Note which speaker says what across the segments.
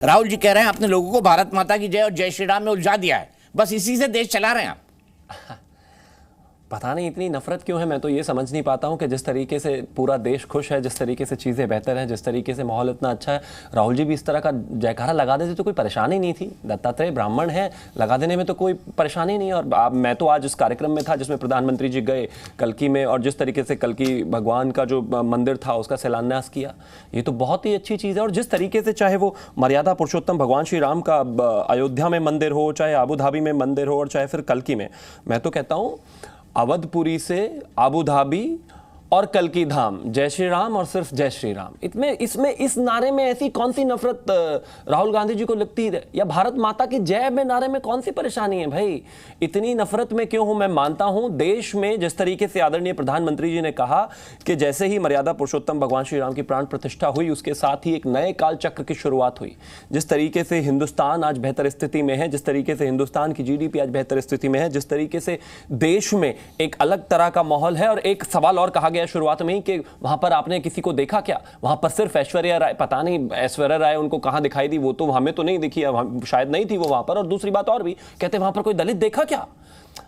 Speaker 1: राहुल जी कह रहे हैं आपने लोगों को भारत माता की जय और जय श्री राम में उलझा दिया है, बस इसी से देश चला रहे हैं आप।
Speaker 2: पता नहीं इतनी नफरत क्यों है, मैं तो ये समझ नहीं पाता हूँ कि जिस तरीके से पूरा देश खुश है, जिस तरीके से चीज़ें बेहतर हैं, जिस तरीके से माहौल इतना अच्छा है, राहुल जी भी इस तरह का जयकारा लगा देते तो कोई परेशानी नहीं थी। दत्तात्रेय ब्राह्मण है, लगा देने में तो कोई परेशानी नहीं है। और मैं तो आज इस कार्यक्रम में था जिसमें प्रधानमंत्री जी गए कल्की में, और जिस तरीके से कल्की भगवान का जो मंदिर था उसका शिलान्यास किया, ये तो बहुत ही अच्छी चीज़ है। और जिस तरीके से चाहे वो मर्यादा पुरुषोत्तम भगवान श्री राम का अयोध्या में मंदिर हो, चाहे अबू धाबी में मंदिर हो, और चाहे फिर कल्की में, मैं तो कहता हूँ अवधपुरी से अबू धाबी और कल्की धाम, जय श्री राम और सिर्फ जय श्री राम। इसमें इस नारे में ऐसी कौन सी नफरत राहुल गांधी जी को लगती है, या भारत माता की जय में नारे में कौन सी परेशानी है भाई? इतनी नफरत में क्यों हूं? मैं मानता हूं देश में जिस तरीके से आदरणीय प्रधानमंत्री जी ने कहा कि जैसे ही मर्यादा पुरुषोत्तम भगवान श्री राम की प्राण प्रतिष्ठा हुई, उसके साथ ही एक नए काल चक्र की शुरुआत हुई। जिस तरीके से हिंदुस्तान आज बेहतर स्थिति में है, जिस तरीके से हिंदुस्तान की जीडीपी आज बेहतर स्थिति में है, जिस तरीके से देश में एक अलग तरह का माहौल है। और एक सवाल और कहा गया शुरुआत में ही कि वहां पर आपने किसी को देखा क्या? वहां पर सिर्फ ऐश्वर्या राय, पता नहीं ऐश्वर्या राय उनको कहां दिखाई दी, वो तो हमें तो नहीं दिखी, शायद नहीं थी वो वहां पर। और दूसरी बात और भी कहते वहां पर कोई दलित देखा क्या?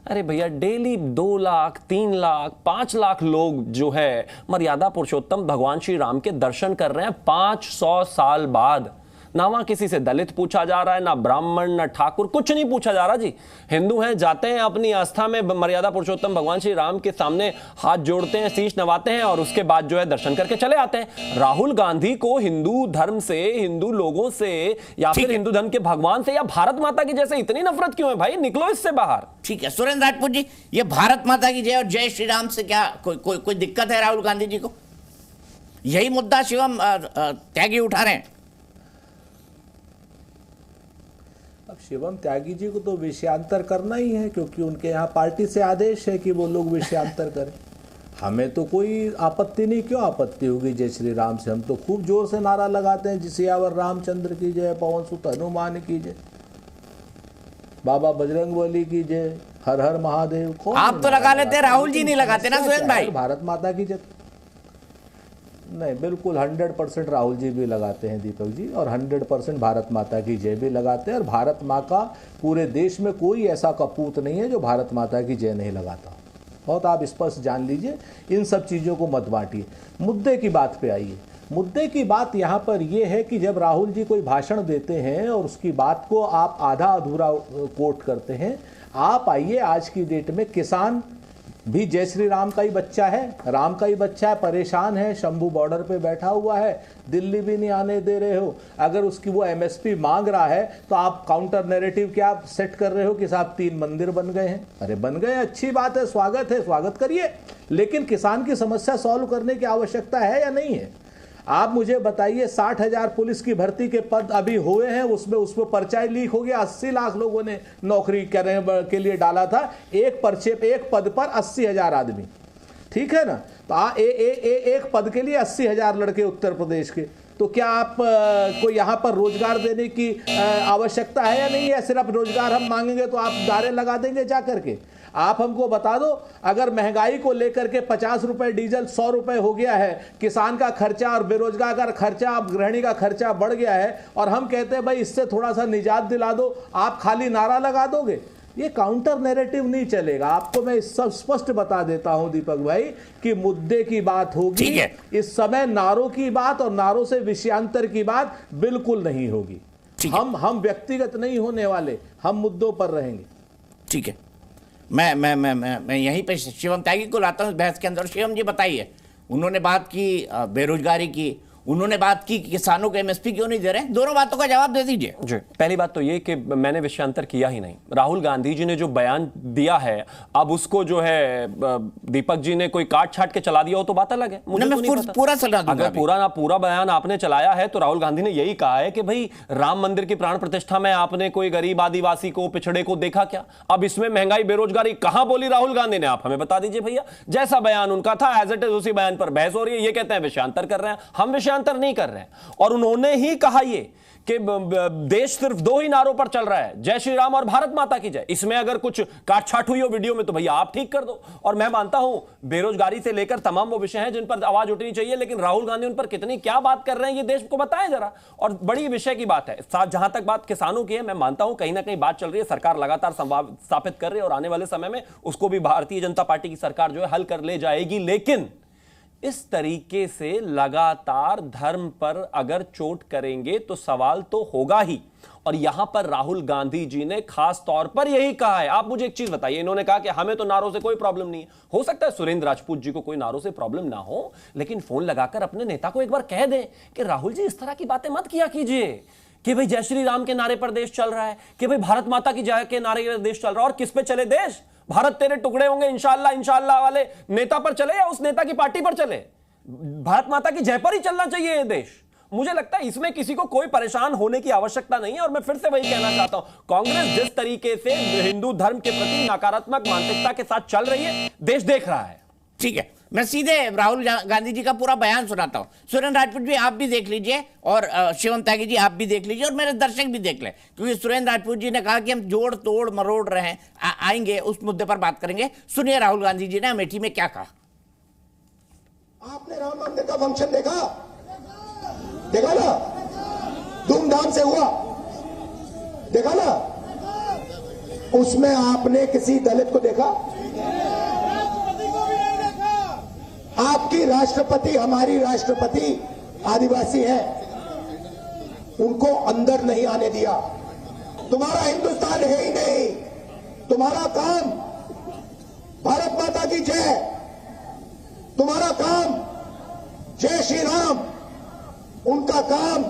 Speaker 2: अरे भैया, डेली 2 लाख 3 लाख 5 लाख लोग जो है मर्यादा पुरुषोत्तम भगवान श्री राम के दर्शन कर रहे हैं 500 साल बाद। ना वहां किसी से दलित पूछा जा रहा है, ना ब्राह्मण, ना ठाकुर, कुछ नहीं पूछा जा रहा जी। हिंदू हैं, जाते हैं अपनी आस्था में मर्यादा पुरुषोत्तम भगवान श्री राम के सामने हाथ जोड़ते हैं, शीश नवाते हैं, और उसके बाद जो है दर्शन करके चले आते हैं। राहुल गांधी को हिंदू धर्म से, हिंदू लोगों से, या फिर हिंदू धर्म के भगवान से, या भारत माता की जैसे इतनी नफरत क्यों है भाई? निकलो इससे बाहर।
Speaker 1: ठीक है सुरेंद्र राजपूत जी, ये भारत माता की जय और जय श्री राम से क्या कोई दिक्कत है राहुल गांधी जी को? यही मुद्दा शिवम त्यागी उठा रहे हैं।
Speaker 3: अब शिवम त्यागी जी को तो विषयांतर करना ही है, क्योंकि उनके यहाँ पार्टी से आदेश है कि वो लोग विषयांतर करें। हमें तो कोई आपत्ति नहीं। क्यों आपत्ति होगी जय श्री राम से? हम तो खूब जोर से नारा लगाते हैं, जिसियावर रामचंद्र की जय, पवन सुत हनुमान की जय, बाबा बजरंगबली की जय, हर हर महादेव। कौन
Speaker 1: आप तो लगा लेते हैं, राहुल जी नहीं लगाते ना सुरेंद्र भाई?
Speaker 3: भारत माता की जय नहीं, बिल्कुल 100% राहुल जी भी लगाते हैं दीपक जी, और 100% भारत माता की जय भी लगाते हैं। और भारत माँ का पूरे देश में कोई ऐसा कपूत नहीं है जो भारत माता की जय नहीं लगाता। बहुत आप स्पष्ट जान लीजिए, इन सब चीज़ों को मत बांटिए। मुद्दे की बात पे आइए। मुद्दे की बात यहाँ पर यह है कि जब राहुल जी कोई भाषण देते हैं और उसकी बात को आप आधा अधूरा कोट करते हैं, आप आइए आज की डेट में किसान भी जय श्री राम का ही बच्चा है, राम का ही बच्चा है, परेशान है, शंभू बॉर्डर पे बैठा हुआ है, दिल्ली भी नहीं आने दे रहे हो। अगर उसकी वो एमएसपी मांग रहा है तो आप काउंटर नैरेटिव क्या सेट कर रहे हो कि साहब 3 मंदिर बन गए हैं। अरे बन गए, अच्छी बात है, स्वागत करिए, लेकिन किसान की समस्या सॉल्व करने की आवश्यकता है या नहीं है? आप मुझे बताइए, 60,000 पुलिस की भर्ती के पद अभी हुए हैं, उसमें पर्चा लीक हो गया। 80 लाख लोगों ने नौकरी करने के लिए डाला था, एक पर्चे पे, एक पद पर 80,000 आदमी, ठीक है ना? तो एक पद के लिए 80,000 लड़के उत्तर प्रदेश के। तो क्या आप को यहाँ पर रोजगार देने की आवश्यकता है या नहीं है? सिर्फ रोजगार हम मांगेंगे तो आप नारे लगा देंगे जा करके? आप हमको बता दो, अगर महंगाई को लेकर के 50 रुपए डीजल 100 रुपए हो गया है, किसान का खर्चा और बेरोजगार का खर्चा, अब गृहिणी का खर्चा बढ़ गया है, और हम कहते हैं भाई इससे थोड़ा सा निजात दिला दो, आप खाली नारा लगा दोगे? ये काउंटर नैरेटिव नहीं चलेगा। आपको मैं सब स्पष्ट बता देता हूं दीपक भाई कि मुद्दे की बात होगी। इस समय नारों की बात और नारों से विषयांतर की बात बिल्कुल नहीं होगी। हम व्यक्तिगत नहीं होने वाले, हम मुद्दों पर रहेंगे।
Speaker 1: ठीक है, मैं यहीं पे शिवम त्यागी को लाता हूँ बहस के अंदर। शिवम जी बताइए, उन्होंने बात की बेरोजगारी की, उन्होंने बात की किसानों को एमएसपी क्यों नहीं दे रहे? दोनों बातों का जवाब दे दीजिए
Speaker 2: जी। पहली बात तो ये कि मैंने विषयांतर किया ही नहीं। राहुल गांधी जी ने जो बयान दिया है, अब उसको जो है दीपक जी ने कोई काट छाट के चला दिया हो तो बात अलग है। मुझे तो नहीं पता।
Speaker 1: पूरा चला दूंगा।
Speaker 2: अगर पूरा बयान आपने चलाया है तो राहुल गांधी ने यही कहा है कि भाई राम मंदिर की प्राण प्रतिष्ठा में आपने कोई गरीब आदिवासी को, पिछड़े को देखा क्या? अब इसमें महंगाई बेरोजगारी कहां बोली राहुल गांधी ने? आप हमें बता दीजिए भैया। जैसा बयान उनका था एज इट इज उसी बयान पर बहस हो रही है। ये कहते हैं विषयांतर कर रहे हैं, हम विषयांतर नहीं कर रहे हैं। और उन्होंने ही कहा ये कि देश सिर्फ 2 ही नारों पर चल रहा है, जय श्री राम और भारत माता की जय। इसमें अगर कुछ काटछाट हुई हो वीडियो में तो भैया आप ठीक कर दो। और मैं मानता हूं बेरोजगारी से लेकर तमाम वो विषय हैं जिन पर आवाज उठनी चाहिए, लेकिन राहुल गांधी उन पर कितनी क्या बात कर रहे हैं ये देश को बताएं जरा। और बड़ी विषय की बात है। जहां तक बात किसानों की है, मैं मानता हूं कहीं ना कहीं बात चल रही है, सरकार लगातार स्थापित कर रही है और आने वाले समय में उसको भी भारतीय जनता पार्टी की सरकार जो है हल कर ले जाएगी। लेकिन इस तरीके से लगातार धर्म पर अगर चोट करेंगे तो सवाल तो होगा ही। और यहां पर राहुल गांधी जी ने खास तौर पर यही कहा है। आप मुझे एक चीज बताइए, इन्होंने कहा कि हमें तो नारों से कोई प्रॉब्लम नहीं है। हो सकता है सुरेंद्र राजपूत जी को कोई नारों से प्रॉब्लम ना हो, लेकिन फोन लगाकर अपने नेता को एक बार कह दें कि राहुल जी इस तरह की बातें मत किया कीजिए कि भाई जय श्री राम के नारे पर देश चल रहा है, कि भाई भारत माता की जय के नारे पर देश चल रहा है। और किस पे चले देश? भारत तेरे टुकड़े होंगे इंशाअल्लाह इंशाअल्लाह वाले नेता पर चले या उस नेता की पार्टी पर चले? भारत माता की जय पर ही चलना चाहिए ये देश। मुझे लगता है इसमें किसी को कोई परेशान होने की आवश्यकता नहीं है। और मैं फिर से वही कहना चाहता हूं, कांग्रेस जिस तरीके से हिंदू धर्म के प्रति नकारात्मक मानसिकता के साथ चल रही है, देश देख रहा है।
Speaker 1: ठीक है, मैं सीधे राहुल गांधी जी का पूरा बयान सुनाता हूं। सुरेंद्र राजपूत जी आप भी देख लीजिए और शिवम त्यागी जी आप भी देख लीजिए और मेरे दर्शक भी देख लें, क्योंकि सुरेंद्र राजपूत जी ने कहा कि हम जोड़ तोड़ मरोड़ रहे हैं, आएंगे उस मुद्दे पर बात करेंगे। सुनिए राहुल गांधी जी ने अमेठी में क्या कहा।
Speaker 4: आपने राम मंदिर का फंक्शन देखा? देखा ना, धूमधाम से हुआ, देखा ना? उसमें आपने किसी दलित को देखा? आपकी राष्ट्रपति, हमारी राष्ट्रपति आदिवासी है, उनको अंदर नहीं आने दिया। तुम्हारा हिंदुस्तान है ही नहीं, तुम्हारा काम भारत माता की जय, तुम्हारा काम जय श्री राम, उनका काम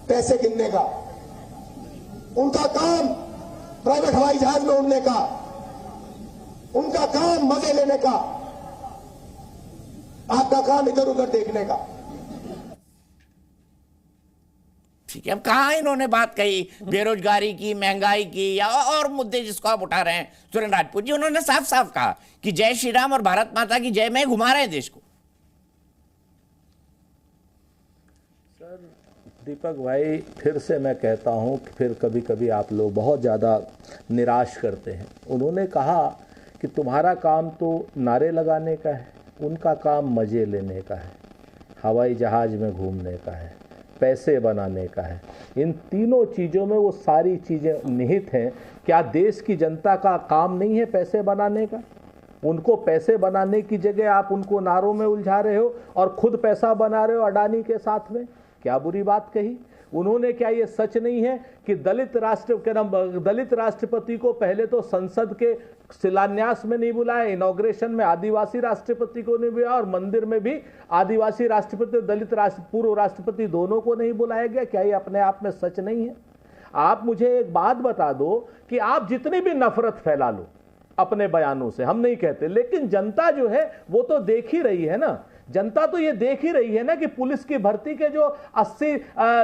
Speaker 4: पैसे गिनने का, उनका काम प्राइवेट हवाई जहाज में उड़ने का, उनका काम मजे लेने का, आपका काम इधर उधर देखने का।
Speaker 1: ठीक है, अब कहां इन्होंने बात कही बेरोजगारी की, महंगाई की या और मुद्दे जिसको आप उठा रहे हैं सुरेंद्र राजपूत जी? उन्होंने साफ साफ कहा कि जय श्री राम और भारत माता की जय में घुमा रहे हैं देश को।
Speaker 3: सर दीपक भाई, फिर से मैं कहता हूं कि फिर कभी कभी आप लोग बहुत ज़्यादा निराश करते हैं। उन्होंने कहा कि तुम्हारा काम तो नारे लगाने का है, उनका काम मज़े लेने का है, हवाई जहाज़ में घूमने का है, पैसे बनाने का है। इन तीनों चीज़ों में वो सारी चीज़ें निहित हैं। क्या देश की जनता का काम नहीं है पैसे बनाने का? उनको पैसे बनाने की जगह आप उनको नारों में उलझा रहे हो और खुद पैसा बना रहे हो अडानी के साथ में। क्या बुरी बात कही उन्होंने? क्या ये सच नहीं है कि दलित राष्ट्रपति को पहले तो संसद के शिलान्यास में नहीं बुलाया, इनॉग्रेशन में आदिवासी राष्ट्रपति को नहीं बुलाया और मंदिर में भी आदिवासी राष्ट्रपति दलित पूर्व राष्ट्रपति दोनों को नहीं बुलाया गया? क्या ये अपने आप में सच नहीं है? आप मुझे एक बात बता दो कि आप जितनी भी नफरत फैला लो अपने बयानों से, हम नहीं कहते, लेकिन जनता जो है वो तो देख ही रही है ना। जनता तो ये देख ही रही है ना कि पुलिस की भर्ती के जो 80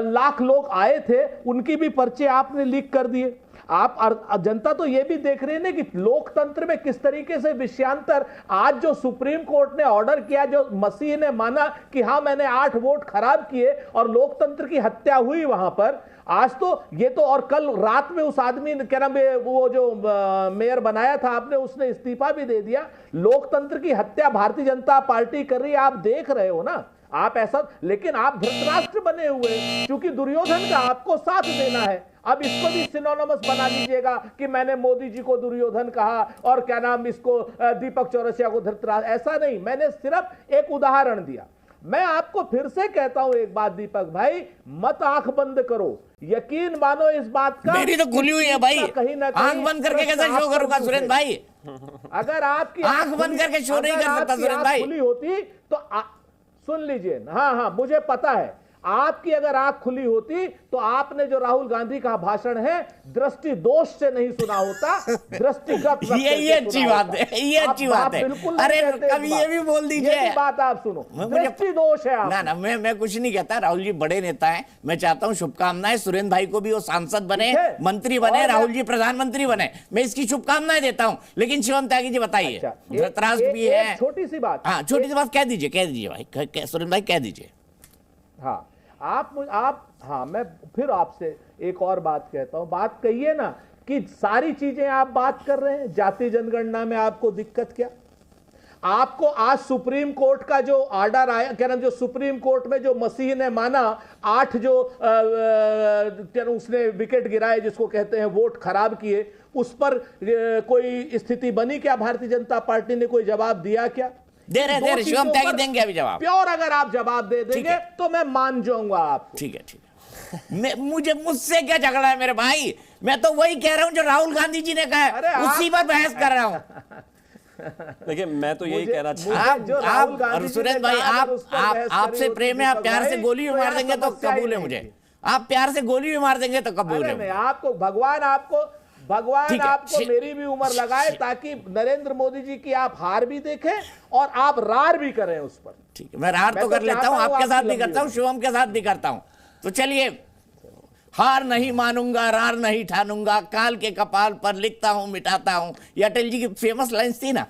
Speaker 3: लाख लोग आए थे उनकी भी पर्चे आपने लीक कर दिए। आप जनता तो ये भी देख रही है ना कि लोकतंत्र में किस तरीके से विषयांतर, आज जो सुप्रीम कोर्ट ने ऑर्डर किया, जो मसीह ने माना कि हाँ मैंने 8 वोट खराब किए और लोकतंत्र की हत्या हुई वहां पर, आज तो ये तो, और कल रात में उस आदमी ने क्या नाम है वो जो मेयर बनाया था आपने, उसने इस्तीफा भी दे दिया। लोकतंत्र की हत्या भारतीय जनता पार्टी कर रही है, आप देख रहे हो ना। आप ऐसा, लेकिन आप धृतराष्ट्र बने हुए, क्योंकि दुर्योधन का आपको साथ देना है। अब इसको भी सिनोनिमस बना लीजिएगा कि मैंने मोदी जी को दुर्योधन कहा और क्या नाम इसको दीपक चौरसिया को धृतराष्ट्र। ऐसा नहीं, मैंने सिर्फ एक उदाहरण दिया। मैं आपको फिर से कहता हूं एक बात दीपक भाई, मत आंख बंद करो, यकीन मानो इस बात का।
Speaker 1: मेरी तो खुली हुई है भाई,
Speaker 3: कहीं ना कहीं
Speaker 1: आंख बंद करके कैसे शो करूंगा सुरेंद्र भाई?
Speaker 3: अगर आपकी
Speaker 1: आंख बंद करके शो नहीं कर सकता सुरेंद्र भाई।
Speaker 3: खुली होती तो सुन लीजिए, हाँ मुझे पता है, आपकी अगर आंख खुली होती तो आपने जो राहुल गांधी का भाषण है दृष्टि दोष से नहीं सुना होता, दृष्टिगत।
Speaker 1: ये अच्छी बात है, ये अच्छी बात है। अरे कभी ये भी बोल दीजिए,
Speaker 3: बात आप सुनो, दृष्टि दोष है आप।
Speaker 1: ना मैं कुछ नहीं कहता, राहुल जी बड़े नेता हैं, मैं चाहता हूं शुभकामनाएं सुरेंद्र भाई को भी, वो सांसद बने, मंत्री बने, राहुल जी प्रधानमंत्री बने, मैं इसकी शुभकामनाएं देता हूं। लेकिन शिवम त्यागी जी बताइए, धृतराष्ट्र भी है,
Speaker 3: छोटी सी बात,
Speaker 1: हाँ छोटी सी बात कह दीजिए भाई, सुरेंद्र भाई कह दीजिए।
Speaker 3: हाँ आप हाँ, मैं फिर आपसे एक और बात कहता हूं, बात कहिए ना कि सारी चीजें आप बात कर रहे हैं, जाति जनगणना में आपको दिक्कत क्या? आपको आज सुप्रीम कोर्ट का जो ऑर्डर आया, क्या नाम, जो सुप्रीम कोर्ट में जो मसीह ने माना 8 जो क्या उसने विकेट गिराए, जिसको कहते हैं वोट खराब किए, उस पर कोई स्थिति बनी क्या? भारतीय जनता पार्टी ने कोई जवाब दिया क्या?
Speaker 1: दे रहे शिवम त्यागी देंगे अभी जवाब।
Speaker 3: प्योर अगर आप जवाब दे देंगे तो मैं मान जाऊंगा आपको।
Speaker 1: ठीक है मुझसे क्या झगड़ा है मेरे भाई? मैं तो वही कह रहा हूं जो राहुल गांधी जी ने कहा है, उसी पर बहस कर रहा हूं।
Speaker 2: देखिए, मैं तो यही कहना चाहता
Speaker 1: आप सुरेश भाई, आपसे प्रेम है, आप प्यार से गोली भी मार देंगे तो कबूल है मुझे। आप प्यार से गोली भी मार देंगे तो कबूल है।
Speaker 3: आपको भगवान आपको मेरी भी उम्र लगाए, ताकि नरेंद्र मोदी जी की आप हार भी देखें और आप रार भी करें उस पर।
Speaker 1: ठीक है, मैं रार तो कर लेता हूं, आपके साथ भी करता हूं, शिवम के साथ भी करता हूं। तो चलिए, हार नहीं मानूंगा, रार नहीं ठानूंगा, काल के कपाल पर लिखता हूं मिटाता हूं, ये अटल जी की फेमस लाइंस थी ना।